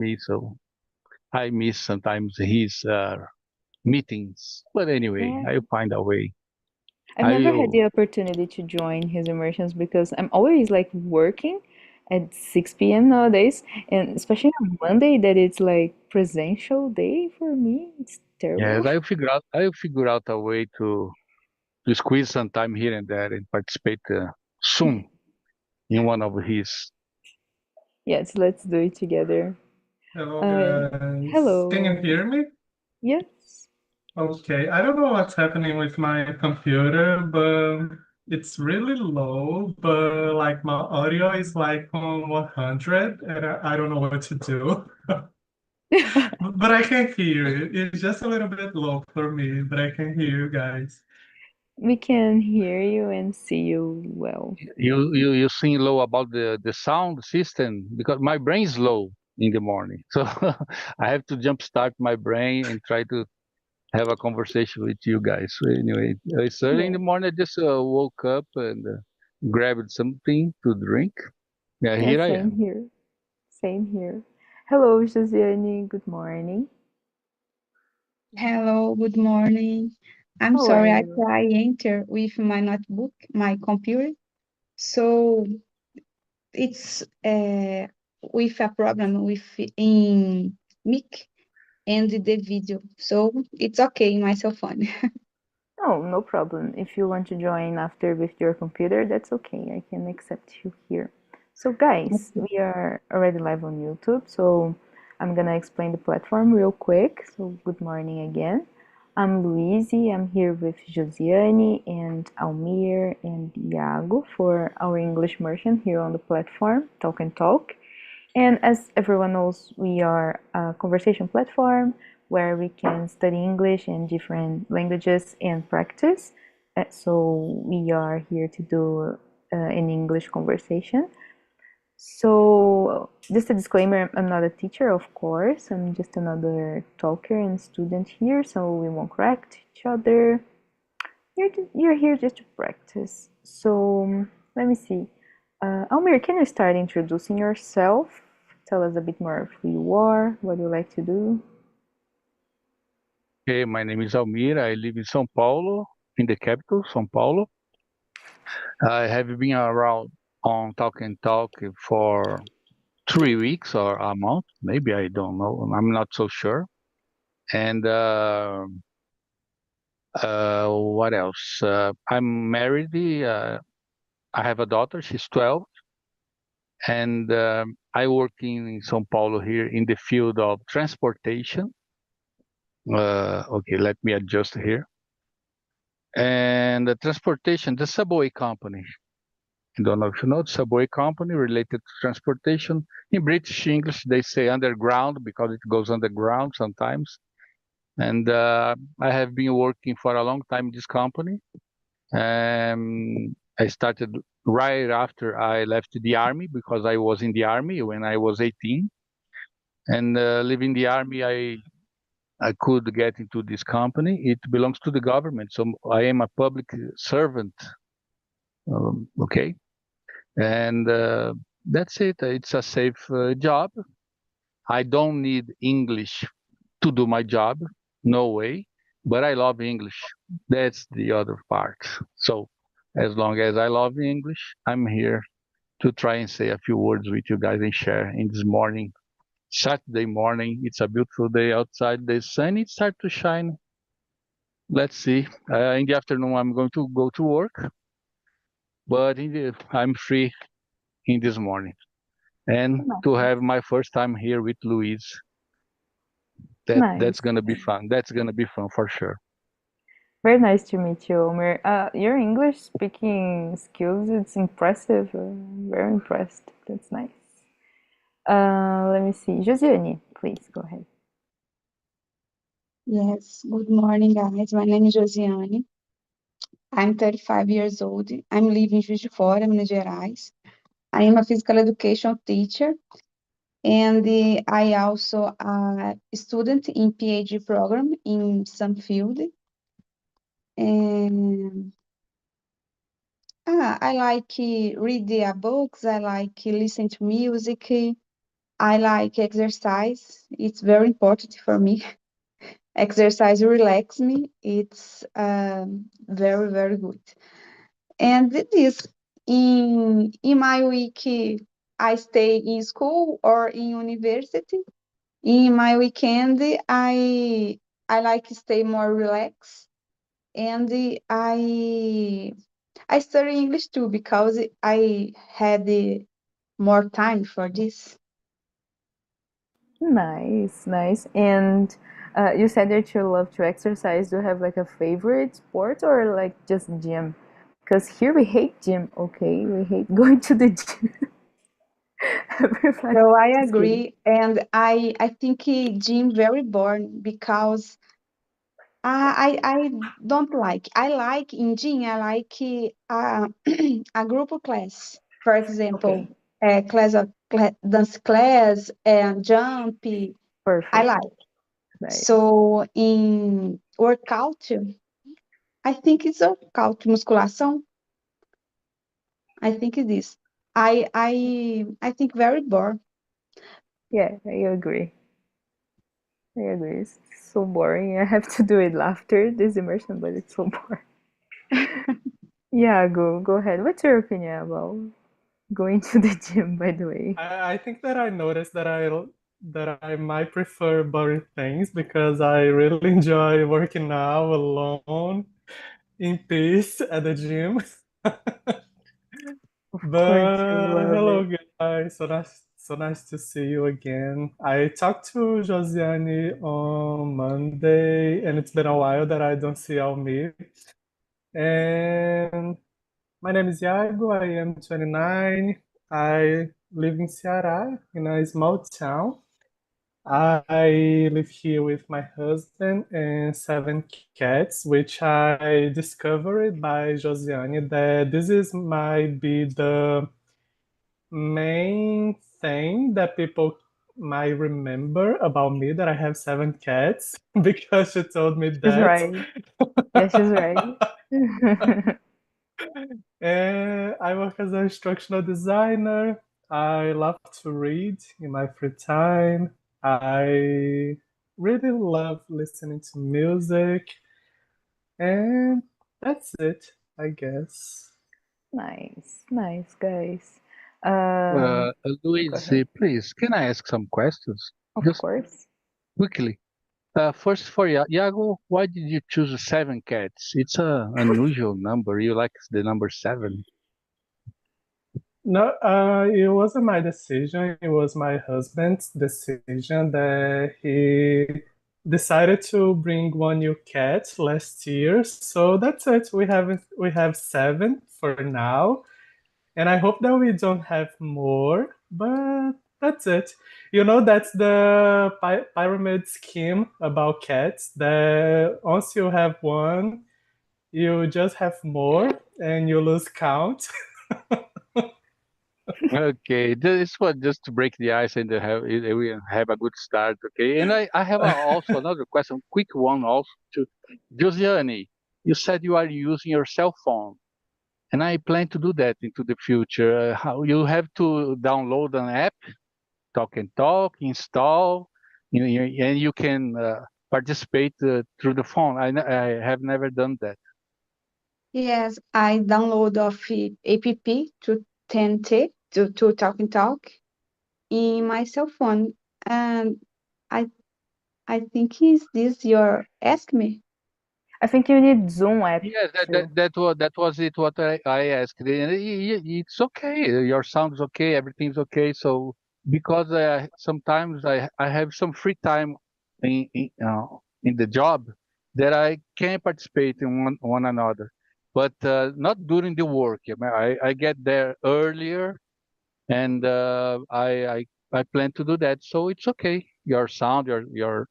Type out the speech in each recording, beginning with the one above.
me, so I miss sometimes his meetings. But anyway, Yeah. I'll find a way. I've I never had will. the opportunity to join his immersions because I'm always like working at 6 p.m. nowadays, and especially on Monday that it's like presential day for me. It's Yes, terrible. I'll figure out a way to squeeze some time here and there and participate soon in one of his. Yes, let's do it together. Hello, Uh, guys. Can you hello. hear me? Yes. Okay, I don't know what's happening with my computer, but it's really low, but like my audio is like on 100, and I don't know what to do. But I can hear it. It's just a little bit low for me, but I can hear you guys. We can hear you and see you well. You sing low about the sound system because my brain is low in the morning, so I have to jumpstart my brain and try to have a conversation with you guys. So anyway, it's early in Yeah. the morning. I just woke up and grabbed something to drink. Yeah, Yeah, here I same am. here. Same here. Hello, Josiane. Good morning. Hello, good morning. I'm How are sorry, I you? try enter with my notebook, my computer. So it's with a problem with in mic and the video. So it's okay in my cell phone. Oh, no problem. If you want to join after with your computer, that's okay. I can accept you here. So, guys, we are already live on YouTube. So, I'm gonna explain the platform real quick. So, good morning again. I'm Louise. I'm here with Josiane and Almir and Iago for our English immersion here on the platform, Talk and Talk. And as everyone knows, we are a conversation platform where we can study English and different languages and practice. So we are here to do an English conversation. So just a disclaimer, I'm not a teacher, of course. I'm just another talker and student here, so we won't correct each other. You're here just to practice. So let me see. Almir, can you start introducing yourself? Tell us a bit more of who you are, what you like to do. Okay, my name is Almir. I live in São Paulo, in the capital, São Paulo. I have been around on Talk and Talk for 3 weeks or a month, maybe I don't know. I'm not so sure. And what else? I'm married. I have a daughter. She's 12, and I work in São Paulo here in the field of transportation. Okay, let me adjust here. And the transportation, the subway company. I don't know if you know the subway company related to transportation. In British English, they say underground because it goes underground sometimes. And I have been working for a long time in this company. I started right after I left the army because I was in the army when I was 18. And leaving the army, I could get into this company. It belongs to the government, so I am a public servant. Okay, and that's it. It's a safe job. I don't need English to do my job. No way. But I love English. That's the other part. So as long as I love English, I'm here to try and say a few words with you guys and share in this morning. Saturday morning. It's a beautiful day outside. The sun it starts to shine. Let's see. In the afternoon, I'm going to go to work, but I'm free in this morning. And to Nice. have my first time here with Louise, that's Nice. gonna be fun. That's gonna be fun for sure. Very nice to meet you, Omer. Your English speaking skills, it's impressive. Very impressed. That's nice. Let me see. Josiane, please go ahead. Yes, good morning, guys. My name is Josiane. I'm 35 years old. I'm living in Juiz de Fora, Minas Gerais. I am a physical education teacher, and I also a student in PhD program in some field. And I like read the books. I like listen to music. I like exercise. It's very important for me. Exercise relax me. It's very, very good. And this, in my week, I stay in school or in university. In my weekend, I like to stay more relaxed, and I study English too because I had more time for this. Nice, nice. And you said that you love to exercise. Do you have like a favorite sport or like just gym? Because here we hate gym, okay? We hate going to the gym. Everybody. So I Just kidding. agree, and I think gym very boring because I don't like. I like in gym. I like a group class, for example, Okay, a class of dance class and jump. I perfect. like. Nice. So in workout, I think it's workout musculação. I think it is. I think very boring. Yeah, I agree. I agree. It's so boring. I have to do it after this immersion, but it's so boring. Yeah, go ahead. What's your opinion about going to the gym, by the way? I think that I noticed that I might prefer boring things because I really enjoy working now alone in peace at the gym. Of course, you But love hello, it. guys. So nice to see you again. I talked to Josiane on Monday, and it's been a while that I don't see Almir. And my name is Iago. I am 29. I live in Ceará, in a small town. I live here with my husband and 7 cats, which I discovered by Josiane that this is might be the main thing that people might remember about me, that I have 7 cats, because she told me She's that. right. Yeah, she's right. And I work as an instructional designer. I love to read in my free time. I really love listening to music. And that's it, I guess. Nice, nice, guys. Go Luis, ahead. please, can I ask some questions? Of Just course. quickly. First, for Iago, why did you choose 7 cats? It's a unusual number. You like the number 7. No, it wasn't my decision. It was my husband's decision that he decided to bring one new cat last year. So that's it. We have 7 for now, and I hope that we don't have more. But that's it. That's the pyramid scheme about cats. That once you have one, you just have more, and you lose count. Okay, this was just to break the ice and to we have a good start. Okay, and I have also another question, quick one also to Josiane. You said you are using your cell phone, and I plan to do that into the future. How you have to download an app, Talk and Talk, install, and you can participate through the phone. I have never done that. Yes, I download of app to TNT to Talk and Talk in my cell phone, and I I think is this your ask me? I think you need Zoom app Yes, too. that was it. What I asked, and it's okay. Your sound's okay. Everything's okay. So because sometimes I have some free time in the job that I can participate in one another, but not during the work. I get there earlier, and I plan to do that. So it's okay. Your sound, your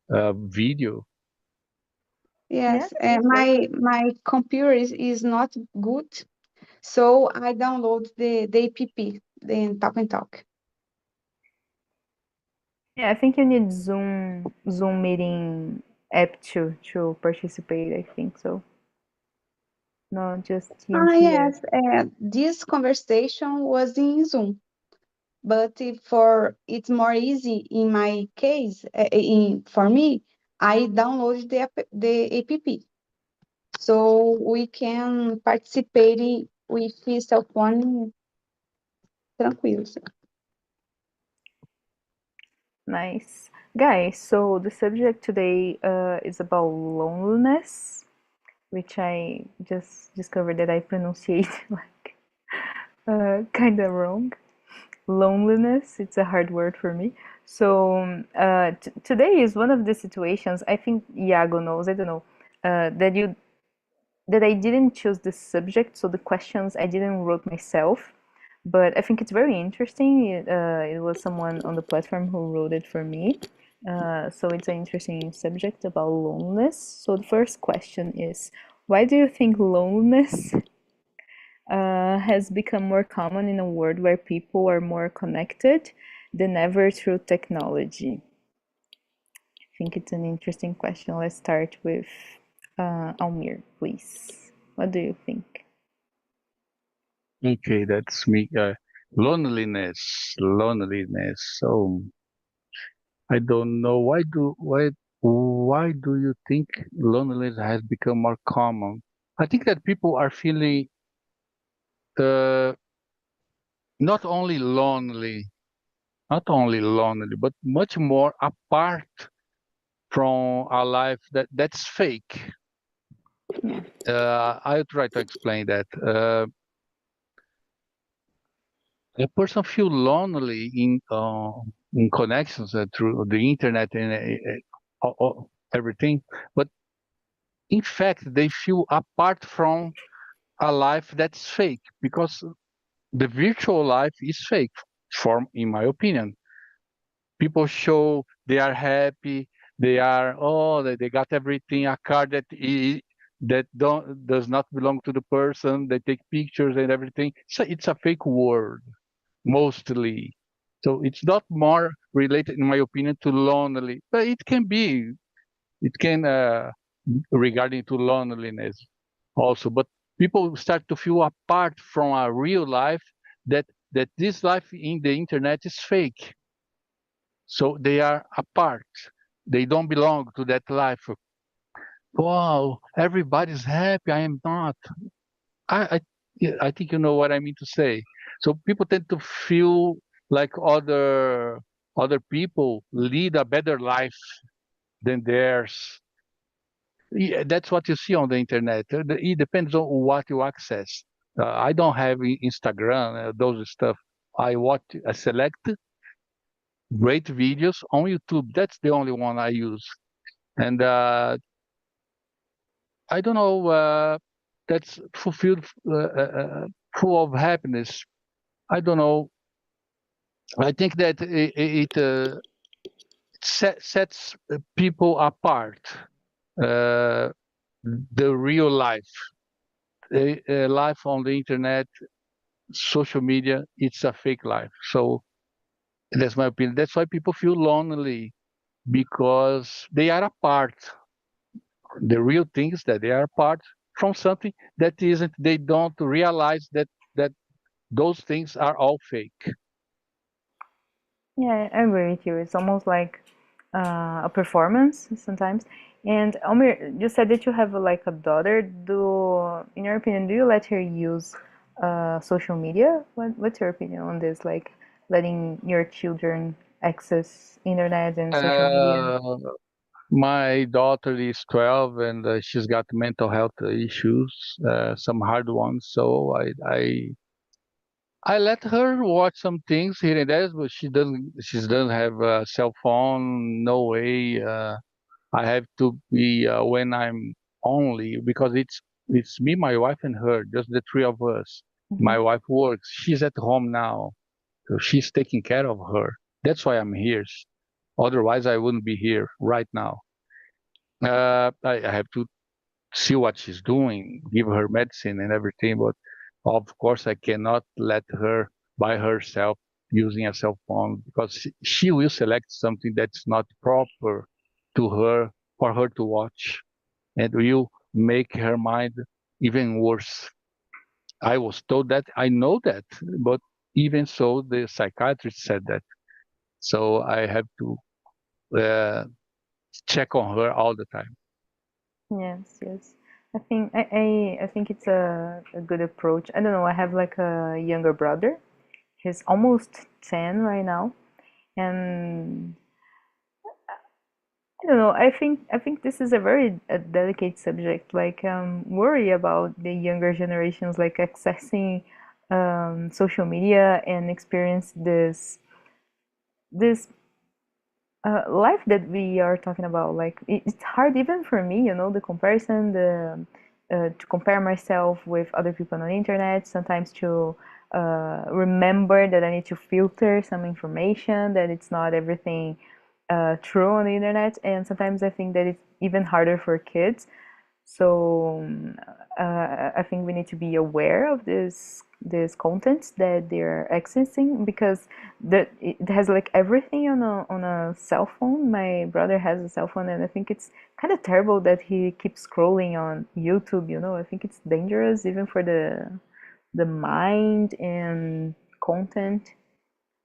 video. Yeah, Yes, it's my computer is not good, so I download the app, the Talk and Talk. Yeah, I think you need Zoom meeting app to participate. I think so. Not just Ah, TNT app. yes, this conversation was in Zoom. but it's more easy in my case, for me, I downloaded the app. So we can participate with cell phone tranquilo. Nice. Guys, so the subject today is about loneliness, which I just discovered that I pronunciate like kind of wrong. Loneliness, it's a hard word for me. So today is one of the situations, I think Iago knows, I don't know, that I didn't choose the subject, so the questions I didn't wrote myself, but I think it's very interesting. It was someone on the platform who wrote it for me. So it's an interesting subject about loneliness. So the first question is, why do you think loneliness has become more common in a world where people are more connected than ever through technology? I think it's an interesting question. Let's start with Almir, please. What do you think? Okay, that's me. Loneliness. So I don't know why do you think loneliness has become more common? I think that people are feeling uh, not only lonely, but much more apart from a life that's fake. Yeah. I'll try to explain that. A person feel lonely in connections through the internet and everything, but in fact they feel apart from a life that's fake because the virtual life is fake. In my opinion, people show they are happy, they got everything, a car that does not belong to the person. They take pictures and everything. So it's a fake world mostly. So it's not more related, in my opinion, to lonely, but it can be. It can regarding to loneliness also. But people start to feel apart from a real life that this life in the internet is fake. So they are apart. They don't belong to that life. Wow, everybody's happy. I am not. Yeah, I think you know what I mean to say. So people tend to feel like other people lead a better life than theirs. Yeah, that's what you see on the internet. It depends on what you access. I don't have Instagram, those stuff. I select great videos on YouTube. That's the only one I use. And I don't know, that's fulfilled, full of happiness. I don't know. I think that it sets people apart. Uh, the real life, life on the internet, social media, it's a fake life. So that's my opinion. That's why people feel lonely because they are apart. The real thing is that they are apart from something that isn't. They don't realize that those things are all fake. Yeah, I agree with you. It's almost like a performance sometimes. And Almir, you said that you have like a daughter. In your opinion, do you let her use social media? What's your opinion on this? Like letting your children access internet and social media? Uh, my daughter is 12 and she's got mental health issues, some hard ones. So I let her watch some things here and there, but she doesn't have a cell phone. No way. I have to be when I'm only because it's me, my wife, and her, just the three of us. Mhm. My wife works. She's at home now, so she's taking care of her. That's why I'm here. Otherwise, I wouldn't be here right now. I have to see what she's doing, give her medicine and everything. But of course, I cannot let her by herself using a cell phone because she will select something that's not proper to her for her to watch and will make her mind even worse. I was told that, I know that, but even so, the psychiatrist said that. So I have to check on her all the time. Yes, yes. I think it's a good approach. I don't know, I have like a younger brother. He's almost 10 right now. And I don't know, I think this is a very delicate subject. Like worry about the younger generations like accessing social media and experience this life that we are talking about. Like it's hard even for me, you know, the comparison, the to compare myself with other people on the internet, sometimes to remember that I need to filter some information, that it's not everything true on the internet. And sometimes I think that it's even harder for kids. So I think we need to be aware of this content that they're accessing, because it has like everything on a cell phone. My brother has a cell phone, and I think it's kind of terrible that he keeps scrolling on YouTube. You know, I think it's dangerous even for the mind and content.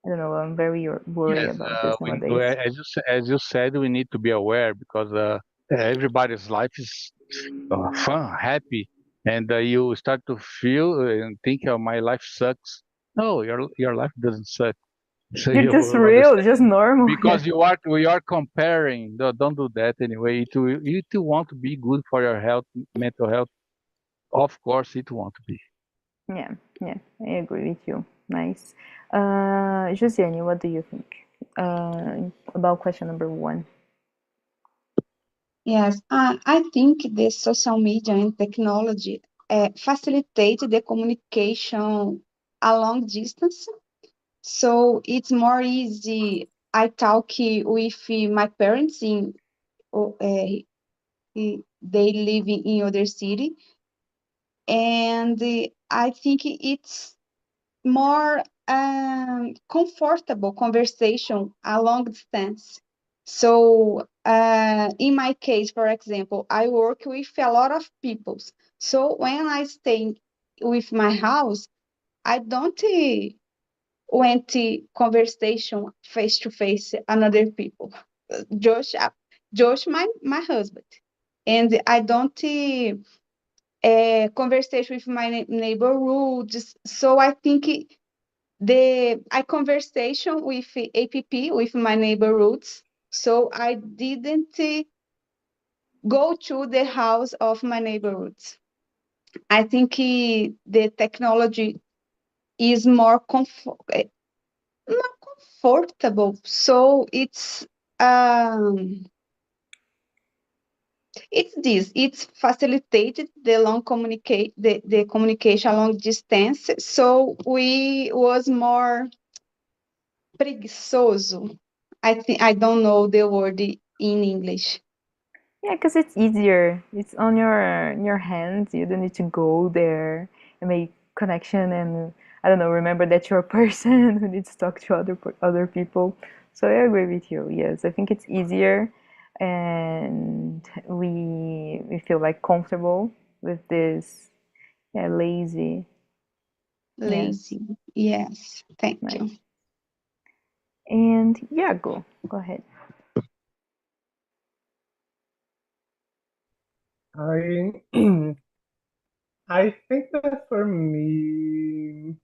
I don't know. I'm very worried Yes, about this nowadays. as you said, we need to be aware because everybody's life is fun, happy, and you start to feel and think, "Oh, my life sucks." No, your life doesn't suck. So You're you just will real, understand just normal. Yeah. because we are comparing. No, don't do that anyway. It will want to be good for your health, mental health. Of course, it want to be. Yeah, yeah, I agree with you. Nice. Josiane, what do you think about question number one? Yes, I think the social media and technology facilitate the communication along distance. So it's more easy. I talk with my parents they live in other city, and I think it's more comfortable conversation along distance. So in my case, for example, I work with a lot of people. So when I stay with my house, I don't went to conversation face to face another people. Josh, Josh, my husband, and I don't conversation with my neighborhoods. So I think I conversation with app with my neighborhoods. So I didn't go to the house of my neighborhoods. I think the technology is more comfortable. So it's facilitated the long communicate the communication long distance. So we was more preguiçoso. I don't know the word in English. Yeah, because it's easier. It's on your hands. You don't need to go there and make connection and I don't know. Remember that you're a person who needs to talk to other people. So I agree with you. Yes, I think it's easier, and we feel like comfortable with this. Yeah, lazy. Yes, Lazy. Yes, thank you. nice. And yeah, go ahead. I I think that for me,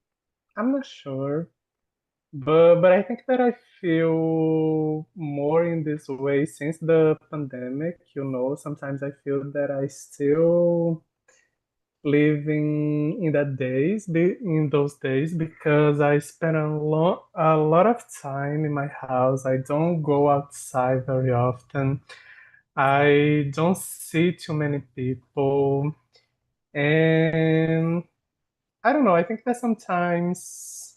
I'm not sure, but I think that I feel more in this way since the pandemic. Sometimes I feel that I still living in those days because I spend a lot of time in my house. I don't go outside very often. I don't see too many people. And I don't know, I think that sometimes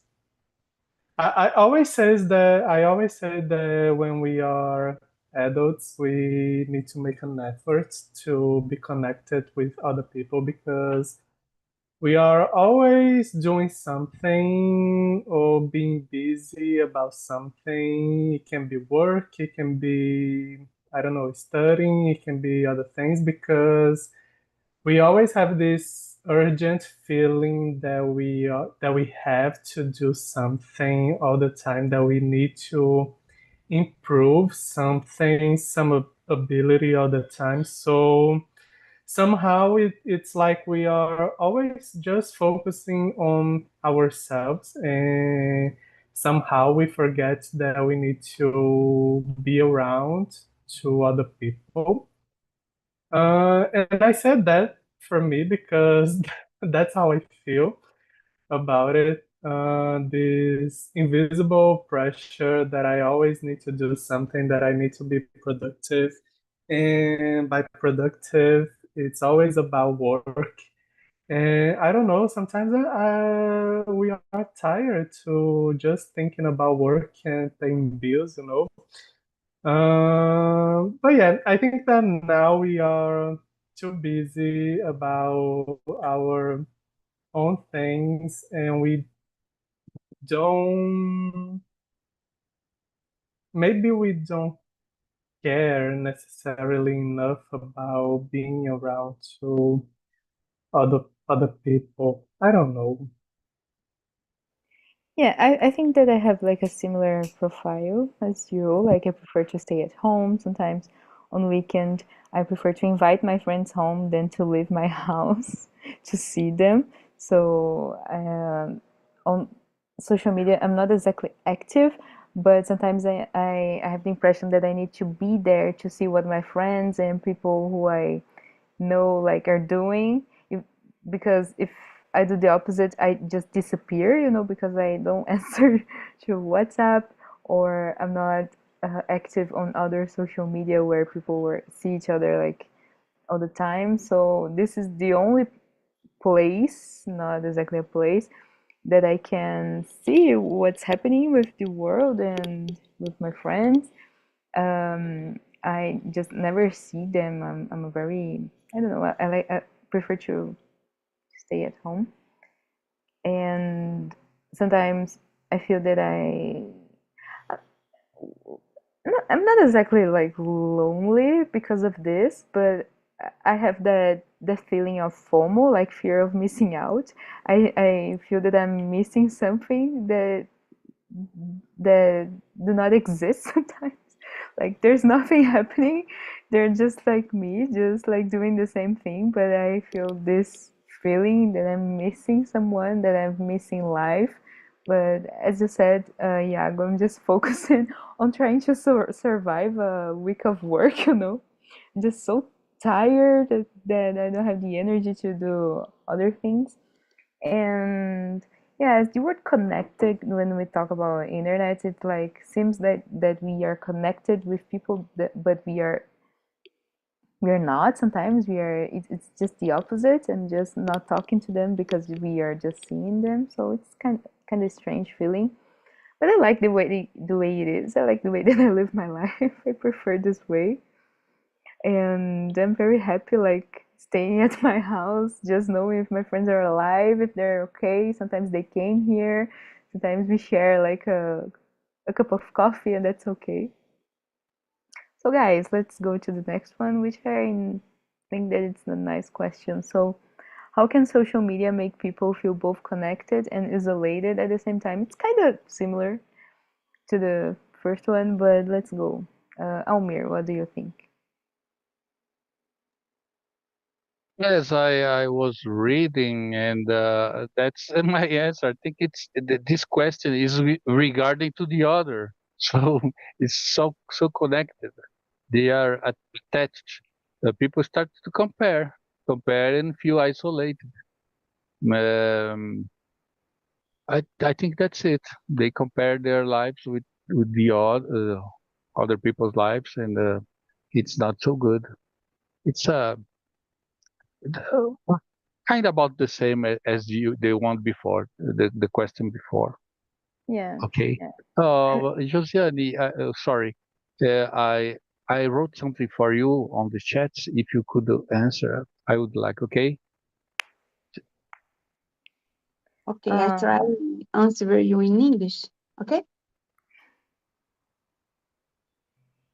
I always say that when we are adults, we need to make an effort to be connected with other people because we are always doing something or being busy about something. It can be work, it can be, I don't know, studying, it can be other things because we always have this urgent feeling that we have to do something all the time, that we need to improve something, some ability all the time. So somehow it's like we are always just focusing on ourselves, and somehow we forget that we need to be around to other people. And I said that for me because that's how I feel about it. This invisible pressure that I always need to do something, that I need to be productive. And by productive, it's always about work. And I don't know, sometimes we are tired to just thinking about work and paying bills, you know. But yeah, I think that now we are too busy about our own things, and don't maybe we don't care necessarily enough about being around to other people. I don't know. Yeah, I think that I have like a similar profile as you. Like I prefer to stay at home. Sometimes on weekend I prefer to invite my friends home than to leave my house to see them. So on social media I'm not exactly active, but sometimes I have the impression that I need to be there to see what my friends and people who I know like are doing. Because if I do the opposite, I just disappear, because I don't answer to WhatsApp, or I'm not active on other social media where people see each other like all the time. So this is the only place, not exactly a place, that I can see what's happening with the world and with my friends. I just never see them. I'm a very, I don't know, I prefer to stay at home. And sometimes I feel that I'm not exactly like lonely because of this, but I have that feeling of FOMO, like fear of missing out. I feel that I'm missing something that do not exist sometimes. Like there's nothing happening. They're just like me, just like doing the same thing, but I feel this feeling that I'm missing someone, that I'm missing life. But as you said, Iago, I'm just focusing on trying to survive a week of work, I'm just so tired that I don't have the energy to do other things. And yeah, as the word connected, when we talk about internet, it like seems that we are connected with people, but we are not. Sometimes it's just the opposite, and just not talking to them because we are just seeing them. So it's kind of strange feeling. But I like the way it is. I like the way that I live my life. I prefer this way, and I'm very happy like staying at my house, just knowing if my friends are alive, if they're okay. Sometimes they came here, sometimes we share like a cup of coffee, and that's okay. So guys, let's go to the next one, which I think that it's a nice question. So how can social media make people feel both connected and isolated at the same time? It's kind of similar to the first one, but let's go. Almir, what do you think? Yes, I was reading, and that's my answer. I think this question is regarding to the other, so it's so connected. They are attached. People start to compare and feel isolated. Um, I think that's it. They compare their lives with the other people's lives, and it's not so good. It's kind of about the same as the one before, the question before. Yeah, Okay. yeah. Josiane, sorry, I wrote something for you on the chat. If you could answer, I would like. Okay. Okay, I try answer you in English. Okay?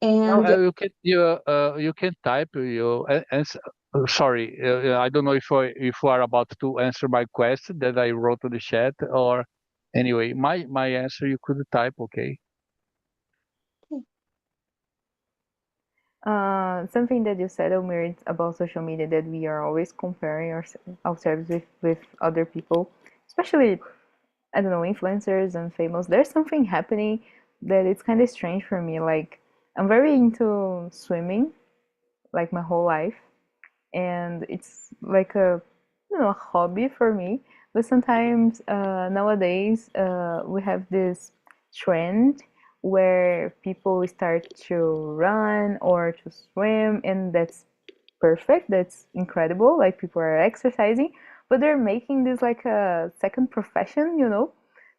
No, And you can type your answer. Sorry, I don't know if you are about to answer my question that I wrote on the chat, or anyway, my answer you could type, okay? Something that you said, Omir, about social media, that we are always comparing ourselves with other people, especially, I don't know, influencers and famous. There's something happening that it's kind of strange for me. Like, I'm very into swimming, like my whole life, and it's like a, you know, a hobby for me. But sometimes nowadays we have this trend where people start to run or to swim, and that's perfect. That's incredible. Like people are exercising, but they're making this like a second profession, you know.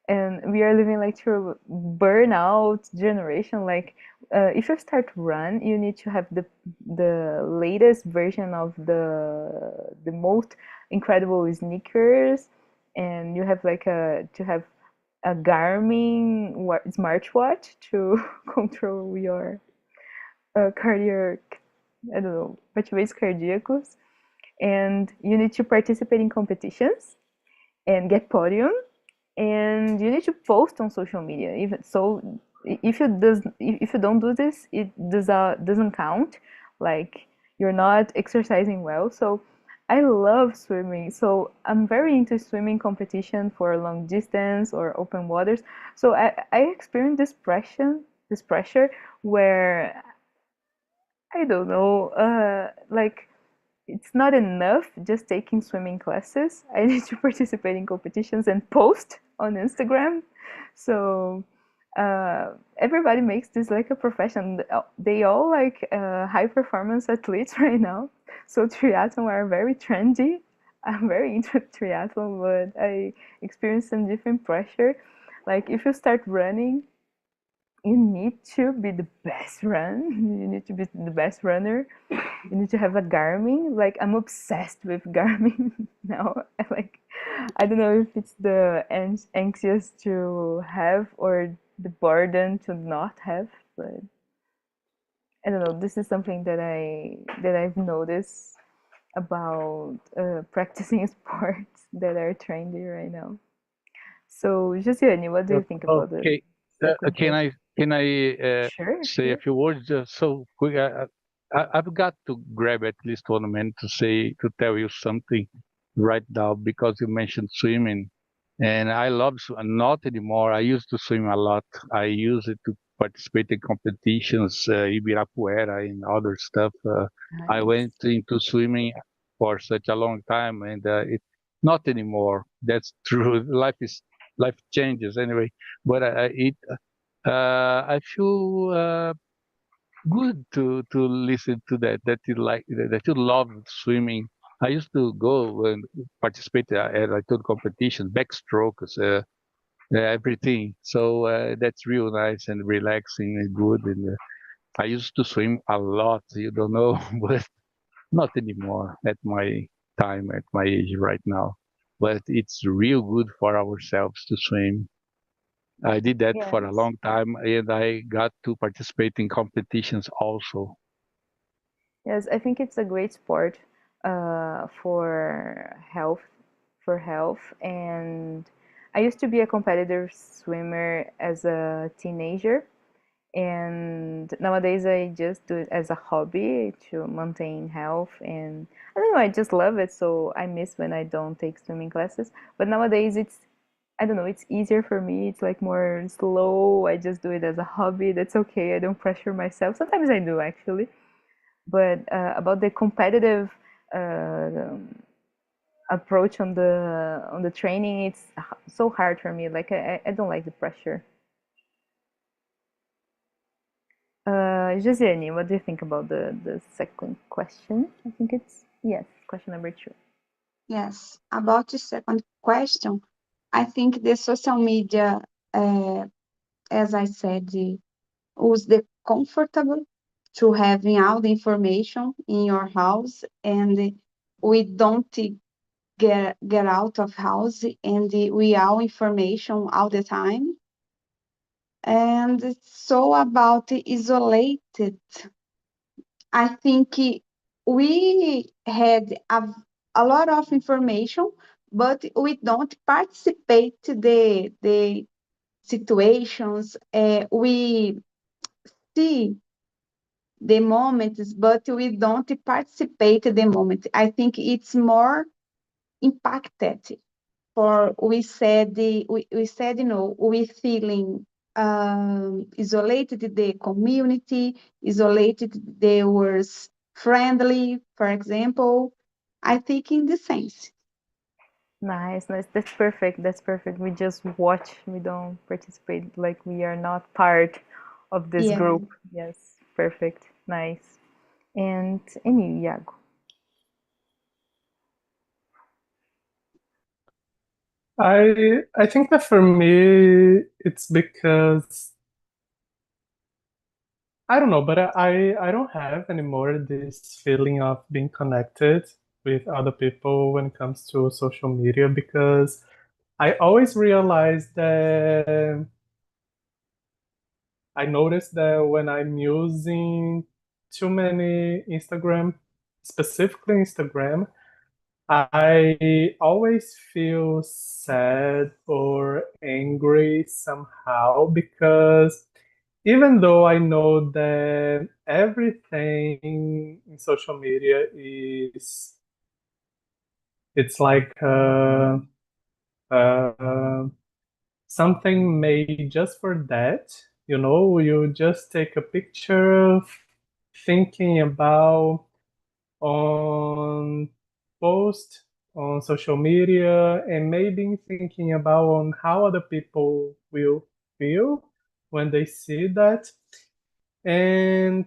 And we are living like through burnout generation. Like if you start to run, you need to have the latest version of the most incredible sneakers, and you have like a to have a Garmin smartwatch to control your cardiac, I don't know, batimentos cardíacos, and you need to participate in competitions and get podium, and you need to post on social media. Even so, if you don't do this, it doesn't count. Like you're not exercising well. So I love swimming. So I'm very into swimming competition for long distance or open waters. So I experienced this pressure where I don't know, like it's not enough just taking swimming classes. I need to participate in competitions and post on Instagram. So everybody makes this like a profession. They all like high performance athletes right now. So triathlon are very trendy. I'm very into triathlon, but I experience some different pressure. Like if you start running, you need to be the best run. You need to be the best runner. You need to have a Garmin. Like I'm obsessed with Garmin now. Like I don't know if it's the anxious to have or the burden to not have, but I don't know. This is something that I've noticed about practicing sports that are trendy right now. So, Josiane, what do you think about the Okay, second can question? I Sure, say a sure. few words so quick? I've got to grab at least 1 minute to tell you something right now because you mentioned swimming, and I love not anymore. I used to swim a lot. I used it to participate in competitions, Ibirapuera and other stuff. I Nice. went into swimming for such a long time, and it not anymore. That's true. Life changes anyway. But I feel good to listen to that you like that you love swimming. I used to go and participate at like competitions, backstrokes, everything. So that's real nice and relaxing and good. And I used to swim a lot. You don't know, but not anymore at my time, at my age right now. But it's real good for ourselves to swim. I did that for a Yes. long time, and I got to participate in competitions also. Yes, I think it's a great sport for health. And I used to be a competitive swimmer as a teenager, and nowadays I just do it as a hobby to maintain health. And I don't know, I just love it. So I miss when I don't take swimming classes. But nowadays it's, I don't know, it's easier for me. It's like more slow. I just do it as a hobby. That's okay. I don't pressure myself. Sometimes I do actually, but about the competitive uh, approach on the training, it's so hard for me. Like I don't like the pressure. Josiane, what do you think about the second question? I think it's, yes, question number 2. Yes, about the second question, I think the social media, uh, as I said, was the comfortable to having all the information in your house, and we don't get out of house, and we all information all the time. And it's so about isolated. I think we had a lot of information, but we don't participate the situations. We see the moments, but we don't participate the moment. I think it's more impacted for we said we feeling isolated the community, isolated they were friendly, for example. I think in the sense. Nice, nice. That's perfect. That's perfect. We just watch. We don't participate. Like we are not part of this Yeah. group. Yes, perfect. Nice. And you, Iago? I think that for me it's because I don't know, but I don't have anymore this feeling of being connected with other people when it comes to social media, because I always realize that I noticed that when I'm using too many Instagram, specifically Instagram, I always feel sad or angry somehow, because even though I know that everything in social media is it's like uh, something made just for that, you just take a picture thinking about on post on social media, and maybe thinking about on how other people will feel when they see that. And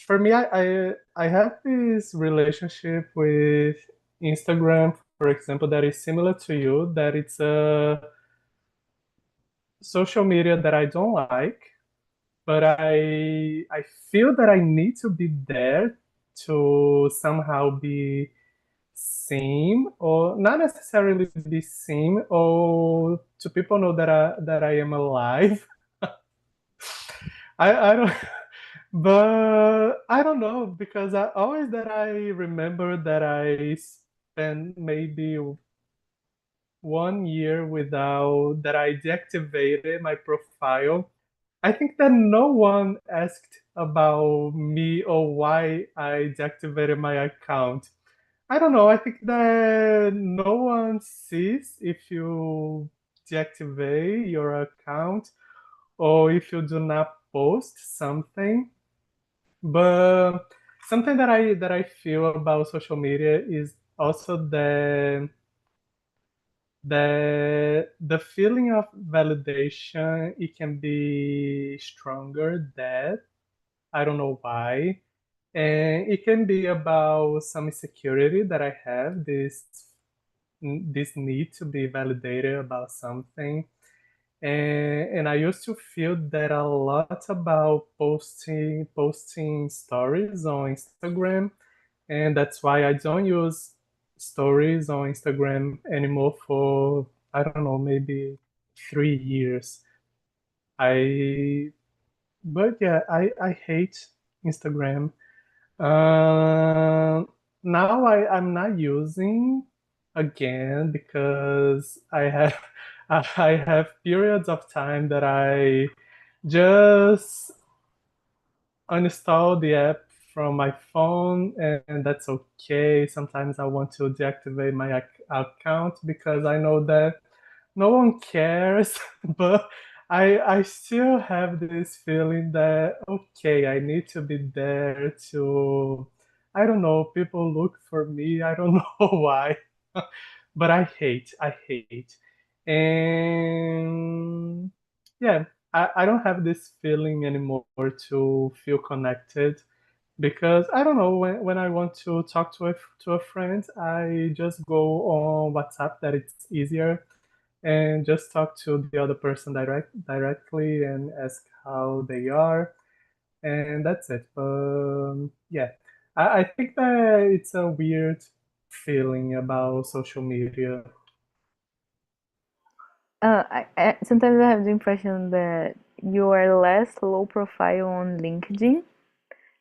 for me, I have this relationship with Instagram, for example, that is similar to you, that it's a social media that I don't like, but I feel that I need to be there to somehow be seen, or not necessarily be seen, or to people know that I am alive. I don't but I don't know, because I always that I remember that I spent maybe 1 year without that I deactivated my profile. I think that no one asked about me or why I deactivated my account. I don't know. I think that no one sees if you deactivate your account or if you do not post something. But something that I feel about social media is also the feeling of validation. It can be stronger. That I don't know why, and it can be about some insecurity that I have, this need to be validated about something. And I used to feel that a lot about posting stories on Instagram, and that's why I don't use stories on Instagram anymore for, I don't know, maybe 3 years. I but yeah, I hate Instagram. Uh, Now I'm not using again, because I have periods of time that I just uninstall the app from my phone, and that's okay. Sometimes I want to deactivate my account because I know that no one cares, but I still have this feeling that okay, I need to be there to, I don't know, people look for me. I don't know why, but I hate, and yeah, I don't have this feeling anymore to feel connected, because I don't know, when I want to talk to a friend, I just go on WhatsApp, that it's easier, and just talk to the other person directly and ask how they are, and that's it. Yeah, I think that it's a weird feeling about social media. Sometimes I have the impression that you are less low profile on LinkedIn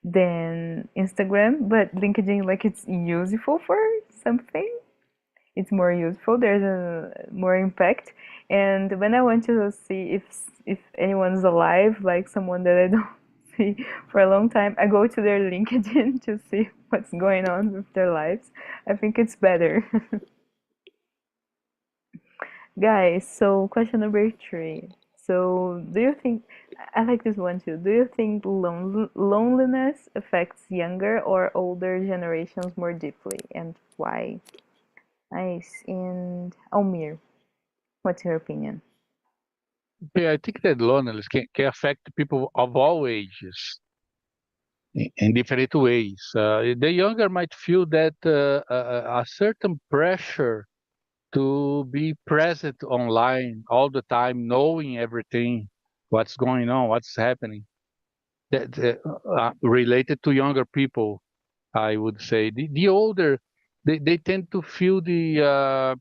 than Instagram, but LinkedIn, like, it's useful for something. It's more useful. There's a more impact. And when I want to see if anyone's alive, like someone that I don't see for a long time, I go to their LinkedIn to see what's going on with their lives. I think it's better. Guys, so question number 3. So, do you think, I like this one too. Do you think loneliness affects younger or older generations more deeply, and why? Nice. And Almir, what's your opinion? Yeah, I think that loneliness can affect people of all ages in different ways. The younger might feel that a certain pressure to be present online all the time, knowing everything, what's going on, what's happening. That related to younger people, I would say. The older, they tend to feel the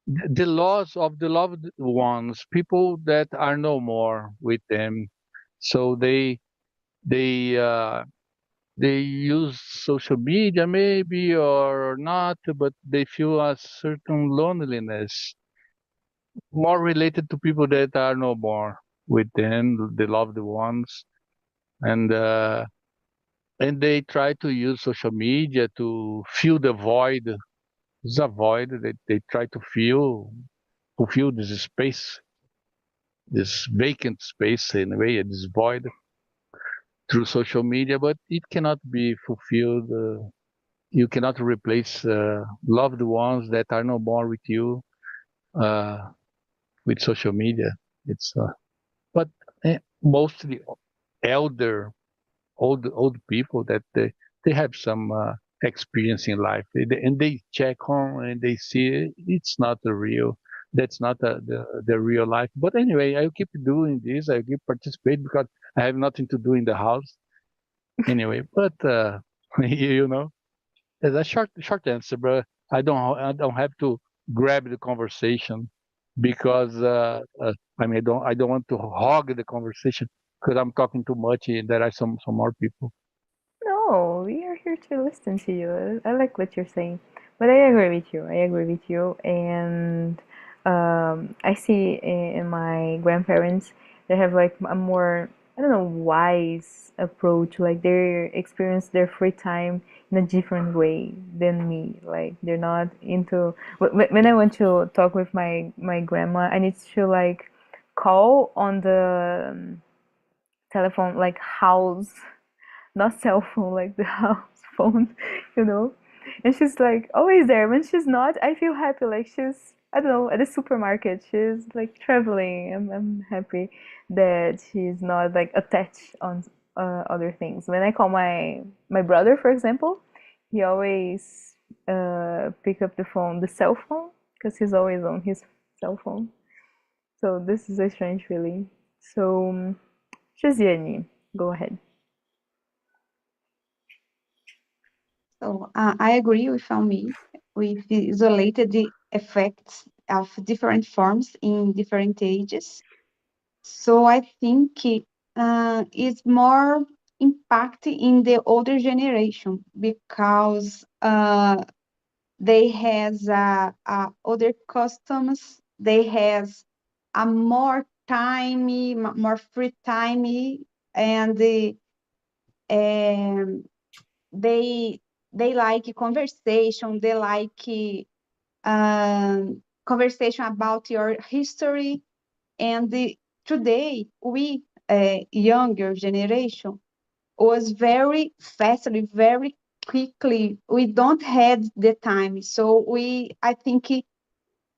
loss of the loved ones, people that are no more with them. So they they use social media maybe or not, but they feel a certain loneliness, more related to people that are no more with them, the loved ones, and they try to use social media to fill the void. It's a void that they try to fulfill this space, this vacant space in a way, this void through social media, but it cannot be fulfilled. You cannot replace loved ones that are no more with you uh, with social media. It's but mostly elder, old people that they have some experience in life, and they check on and they see it's not the real. That's not the real life. But anyway, I keep doing this. I keep participate because I have nothing to do in the house anyway. But you know, it's a short answer, but I don't have to grab the conversation because I mean I don't want to hog the conversation because I'm talking too much and there are some more people. No, we are here to listen to you. I like what you're saying, but I agree with you. I agree with you, and I see in my grandparents they have like a more, I don't know, wise approach. Like they experience their free time in a different way than me. Like they're not into when I want to talk with my grandma, I need to like call on the telephone, like house, not cell phone, like the house phone, you know. And she's like always there. When she's not, I feel happy. Like she's, I don't know, at the supermarket. She's like traveling. I'm happy that she's not like attached on other things. When I call my brother, for example, he always pick up the phone, the cell phone, because he's always on his cell phone. So this is a strange feeling. So, Josiane, go ahead. So I agree with Almi with the isolated effects of different forms in different ages. So I think it's more impact in the older generation because they has other customs, they has a more time, more free time, and um, they they like conversation, they like conversation about your history. And today we younger generation was very fastly, very quickly. We don't have the time, so I think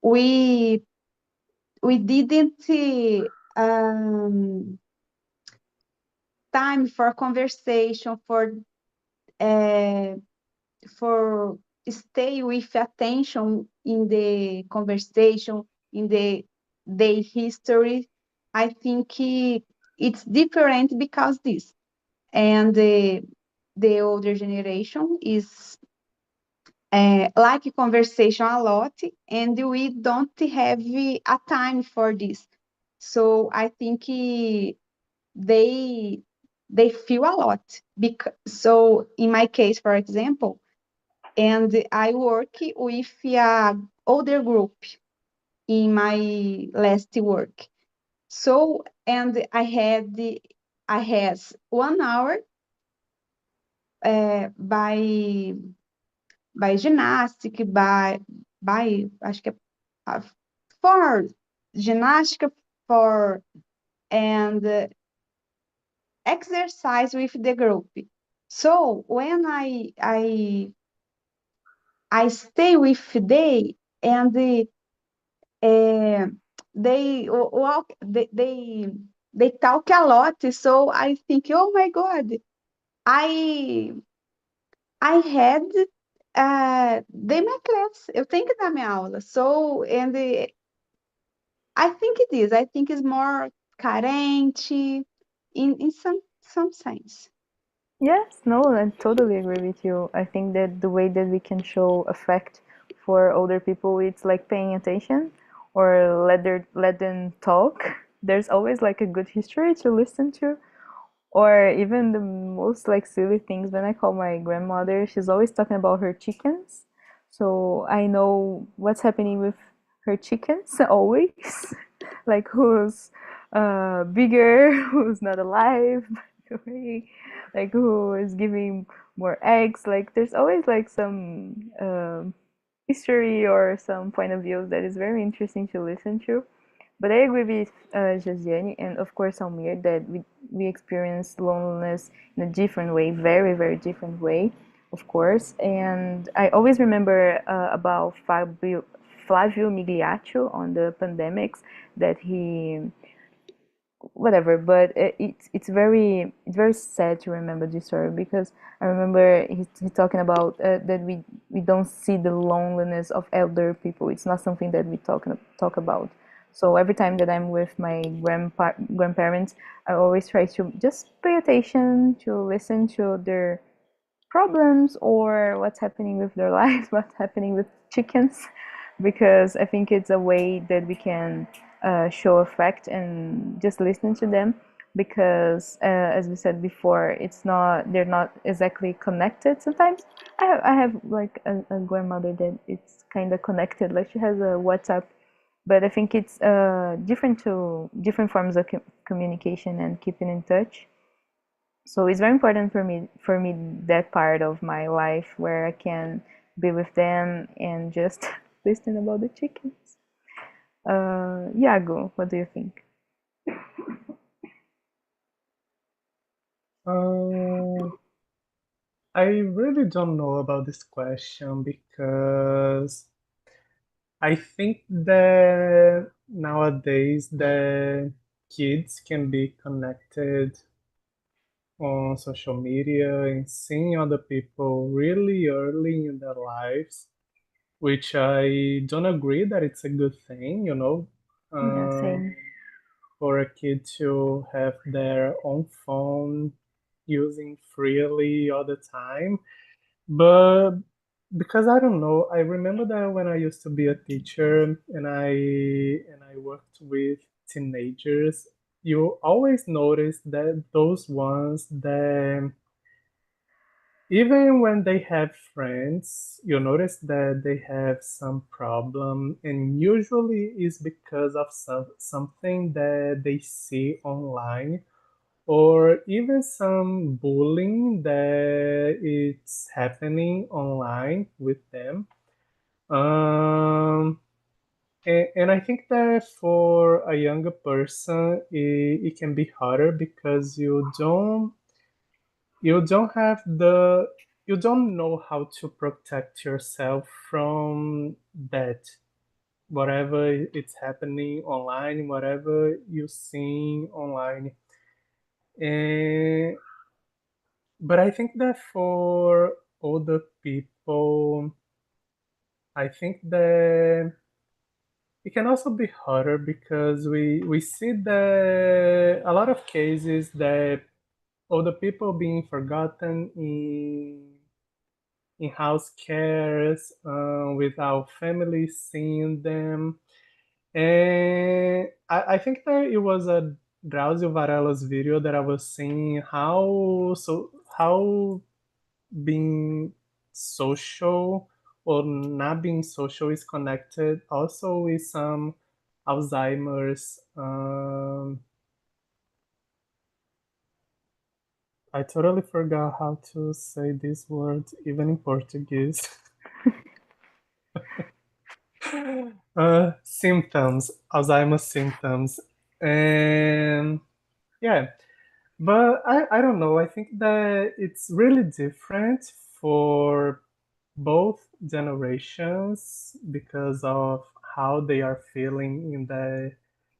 we didn't um, time for conversation, uh, for stay with attention in the conversation, in the day history. I think it's different because this. And the older generation is like conversation a lot, and we don't have a time for this. So I think they they feel a lot. So in my case, for example, and I work with a older group in my last work. So, and I had 1 hour by gymnastic, by acho que for ginástica, for and exercise with the group. So when I stay with they, and they walk, they talk a lot. So I think, oh my God, I had dei minha class. Eu tenho que dar minha aula. So, and I think it is. I think it's more carente in some sense. Yes, no, I totally agree with you. I think that the way that we can show affect for older people, it's like paying attention or let them talk. There's always like a good history to listen to, or even the most like silly things. When I call my grandmother, she's always talking about her chickens. So I know what's happening with her chickens always, like who's bigger, who's not alive, like who is giving more eggs. Like there's always like some history or some point of view that is very interesting to listen to. But I agree with Josiane and of course Almir that we experience loneliness in a different way, very, very different way, of course. And I always remember about Flavio Migliaccio on the pandemics that he whatever, but it's very sad to remember this story because I remember he talking about that we don't see the loneliness of elder people. It's not something that we talk about. So every time that I'm with my grandparents, I always try to just pay attention to listen to their problems or what's happening with their lives, what's happening with chickens, because I think it's a way that we can show affect and just listen to them. Because as we said before, they're not exactly connected. Sometimes I have like a grandmother that it's kind of connected, like she has a WhatsApp, but I think it's different forms of communication and keeping in touch. So it's very important for me that part of my life where I can be with them and just listen about the chickens. Iago, what do you think? I really don't know about this question because I think that nowadays the kids can be connected on social media and seeing other people really early in their lives, which I don't agree that it's a good thing, Yeah, same. for a kid to have their own phone using freely all the time. But because I don't know, I remember that when I used to be a teacher and I worked with teenagers, you always notice that those ones that even when they have friends, you notice that they have some problem, and usually is because of something that they see online or even some bullying that it's happening online with them. Um, and I think that for a younger person, it can be harder because you don't have you don't know how to protect yourself from that, whatever it's happening online, whatever you're seeing online. And but I think that for older people, I think that it can also be harder because we see that a lot of cases that older people being forgotten in house cares, without families seeing them. And I think that it was a Drauzio Varela's video that I was seeing how being social or not being social is connected also with some Alzheimer's. I totally forgot how to say this word, even in Portuguese. Symptoms, Alzheimer's symptoms. And yeah, but I don't know. I think that it's really different for both generations because of how they are feeling in the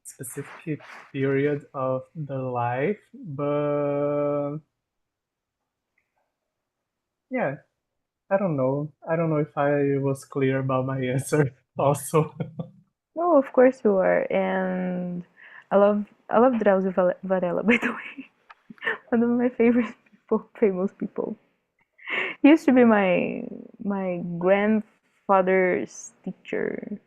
specific period of their life. But yeah, I don't know. I don't know if I was clear about my answer also. No, of course you are, and I love Drauzio Varela, by the way. One of my favorite famous people. He used to be my grandfather's teacher.